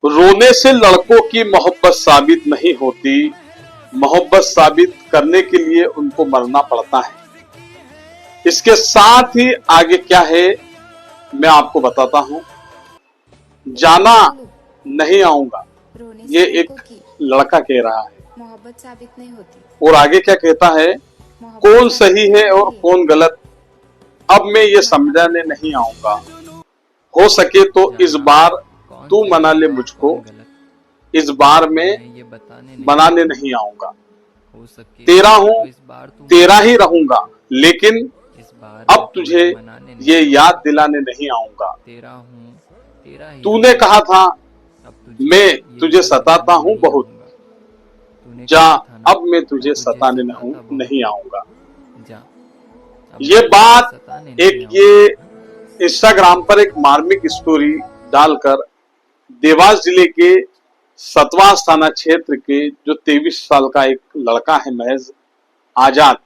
रोने से लड़कों की मोहब्बत साबित नहीं होती, मोहब्बत साबित करने के लिए उनको मरना पड़ता है। इसके साथ ही आगे क्या है मैं आपको बताता हूं। जाना नहीं आऊंगा, रोने ये से लड़कों एक की लड़का कह रहा है। मोहब्बत साबित नहीं होती। और आगे क्या कहता है, मोहब्बत कौन साबित सही करने है के और लिए कौन गलत, अब मैं ये मरना समझाने पड़ता नहीं आऊंगा। हो सके तो इस जाना बार कौन तू मना सही ले है और मुझको, कौन गलत, इस बार अब मैं मैं ये बताने बनाने आऊंगा। नहीं आऊंगा। हो सके तेरा हूं, तो इस बार तू तेरा मना ही ले रहूंगा, मुझको, लेकिन इस बार मैं अब तुझे तुम्हें मनाने ये नहीं याद आऊंगा। दिलाने नहीं आऊंगा। तेरा हूँ, तेरा ही तूने रहूंगा, कहा था अब तुझे मैं ये तुझे याद सताता दिलाने हूं नहीं बहुत, आऊंगा। तूने जा कहा था ना, अब मैं मैं तुझे तुझे सताने सताता बहुत, नहीं आऊंगा। जा अब ये मैं तुझे बात सताने एक नहीं आऊंगा। ये इंस्टाग्राम पर एक मार्मिक स्टोरी डालकर देवास जिले के सतवास थाना क्षेत्र के जो 23 साल का एक लड़का है महज आजाद,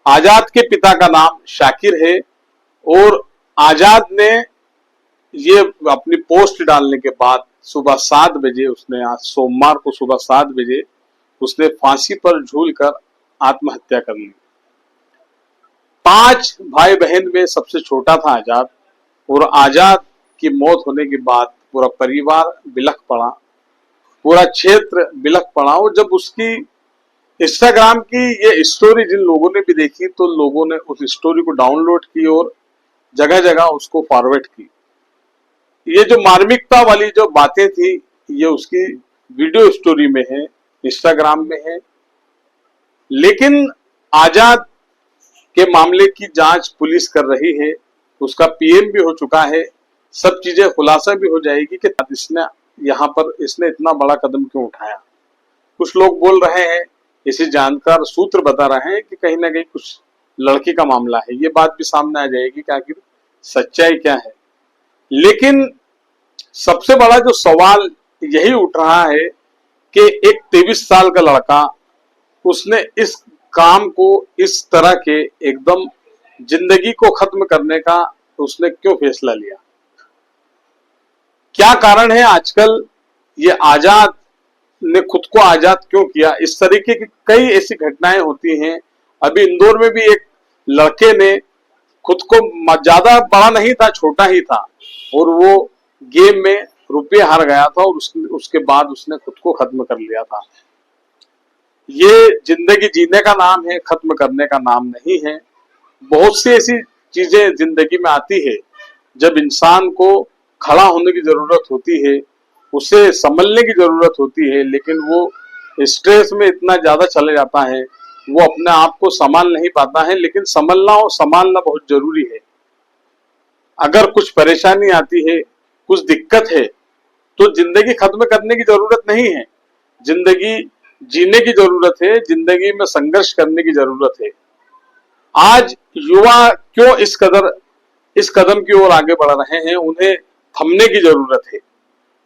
आजाद के पिता का नाम शाकिर है। और आजाद ने ये अपनी पोस्ट डालने के बाद सुबह 7 बजे, उसने आज सोमवार को सुबह 7 बजे उसने फांसी पर झूलकर आत्महत्या कर ली। 5 भाई बहन में सबसे छोटा था आजाद, और आजाद की मौत होने के बाद पूरा परिवार बिलख पड़ा, पूरा क्षेत्र बिलख पड़ा। और जब उसकी इंस्टाग्राम की ये स्टोरी जिन लोगों ने भी देखी तो लोगों ने उस स्टोरी को डाउनलोड की और जगह जगह उसको फॉरवर्ड की। ये जो मार्मिकता वाली जो बातें थी ये उसकी वीडियो स्टोरी में है, इंस्टाग्राम में है। लेकिन आजाद के मामले की जांच पुलिस कर रही है, उसका पीएम भी हो चुका है, सब चीजें खुलासा भी हो जाएगी कि इसने यहाँ पर इसने इतना बड़ा कदम क्यों उठाया। कुछ लोग बोल रहे हैं, इसे जानकार सूत्र बता रहे हैं कि कहीं ना कहीं कुछ लड़की का मामला है। ये बात भी सामने आ जाएगी कि आखिर सच्चाई क्या है। लेकिन सबसे बड़ा जो सवाल यही उठ रहा है कि एक 23 साल का लड़का, उसने इस काम को इस तरह के एकदम जिंदगी को खत्म करने का उसने क्यों फैसला लिया, क्या कारण है। आजकल ये आजाद ने खुद को आजाद क्यों किया, इस तरीके की कई ऐसी घटनाएं होती हैं। अभी इंदौर में भी एक लड़के ने खुद को, ज्यादा बड़ा नहीं था, छोटा ही था, और वो गेम में रुपये हार गया था और उसके बाद उसने खुद को खत्म कर लिया था। ये जिंदगी जीने का नाम है, खत्म करने का नाम नहीं है। बहुत सी ऐसी चीजें जिंदगी में आती है जब इंसान को खड़ा होने की जरूरत होती है, उसे संभलने की जरूरत होती है, लेकिन वो स्ट्रेस में इतना ज्यादा चले जाता है, वो अपने आप को संभाल नहीं पाता है। लेकिन संभलना और संभालना बहुत जरूरी है। अगर कुछ परेशानी आती है, कुछ दिक्कत है, तो जिंदगी खत्म करने की जरूरत नहीं है, जिंदगी जीने की जरूरत है, जिंदगी में संघर्ष करने की जरूरत है। आज युवा क्यों इस कदम की ओर आगे बढ़ रहे हैं, उन्हें थमने की जरूरत है।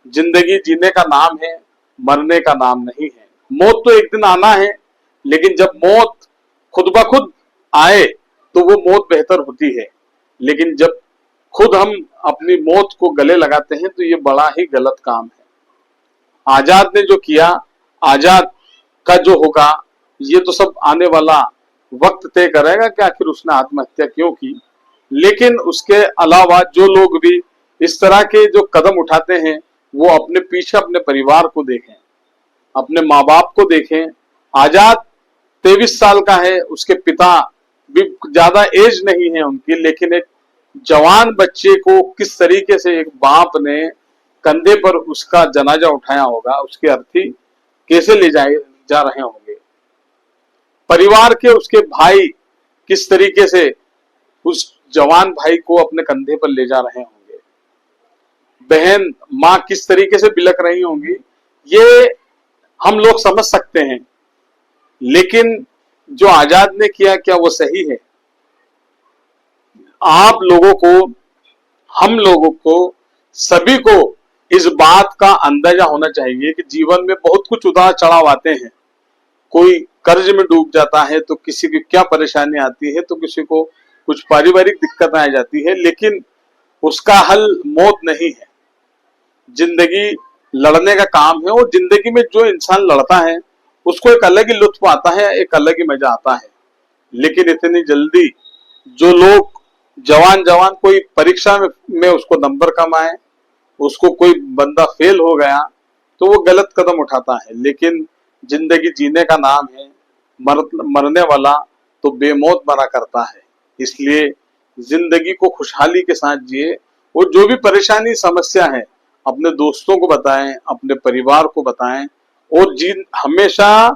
जिंदगी जीने का नाम है, मरने का नाम नहीं है। मौत तो एक दिन आना है, लेकिन जब मौत खुद ब खुद आए तो वो मौत बेहतर होती है। लेकिन जब खुद हम अपनी मौत को गले लगाते हैं तो ये बड़ा ही गलत काम है। आजाद ने जो किया, आजाद का जो होगा, ये तो सब आने वाला वक्त तय करेगा कि आखिर उसने आत्महत्या क्यों की। लेकिन उसके अलावा जो लोग भी इस तरह के जो कदम उठाते हैं, वो अपने पीछे अपने परिवार को देखें, अपने माँ बाप को देखें। आजाद 23 साल का है, उसके पिता भी ज्यादा एज नहीं है उनकी, लेकिन एक जवान बच्चे को किस तरीके से एक बाप ने कंधे पर उसका जनाजा उठाया होगा, उसके अर्थी कैसे ले जाए जा रहे होंगे। परिवार के उसके भाई किस तरीके से उस जवान भाई को अपने कंधे पर ले जा रहे होंगे, बहन माँ किस तरीके से बिलक रही होंगी, ये हम लोग समझ सकते हैं। लेकिन जो आजाद ने किया, क्या वो सही है? आप लोगों को, हम लोगों को, सभी को इस बात का अंदाजा होना चाहिए कि जीवन में बहुत कुछ उतार चढ़ाव आते हैं। कोई कर्ज में डूब जाता है तो किसी की क्या परेशानी आती है, तो किसी को कुछ पारिवारिक दिक्कतें आ जाती है, लेकिन उसका हल मौत नहीं है। जिंदगी लड़ने का काम है। और जिंदगी में जो इंसान लड़ता है उसको एक अलग ही लुत्फ आता है, एक अलग ही मजा आता है। लेकिन इतनी जल्दी जो लोग जवान जवान कोई परीक्षा में उसको नंबर कम आए, उसको कोई बंदा फेल हो गया तो वो गलत कदम उठाता है। लेकिन जिंदगी जीने का नाम है, मरने वाला तो बेमौत मरा करता है। इसलिए जिंदगी को खुशहाली के साथ जिए और जो भी परेशानी समस्या है अपने दोस्तों को बताएं, अपने परिवार को बताएं और हमेशा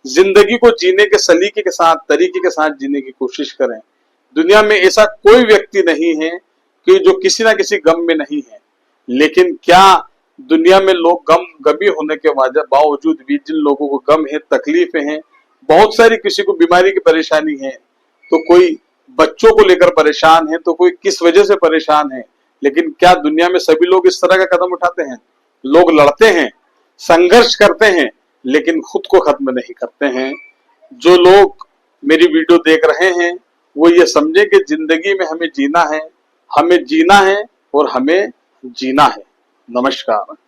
जिंदगी को जीने के सलीके के साथ, तरीके के साथ जीने की कोशिश करें। दुनिया में ऐसा कोई व्यक्ति नहीं है कि जो किसी ना किसी गम में नहीं है। लेकिन क्या दुनिया में लोग गमी होने के बावजूद भी, जिन लोगों को गम है, तकलीफें हैं, बहुत सारी, किसी को बीमारी की परेशानी है, तो कोई बच्चों को लेकर परेशान है, तो कोई किस वजह से परेशान है, लेकिन क्या दुनिया में सभी लोग इस तरह का कदम उठाते हैं? लोग लड़ते हैं, संघर्ष करते हैं, लेकिन खुद को खत्म नहीं करते हैं। जो लोग मेरी वीडियो देख रहे हैं वो ये समझे कि जिंदगी में हमें जीना है और हमें जीना है। नमस्कार।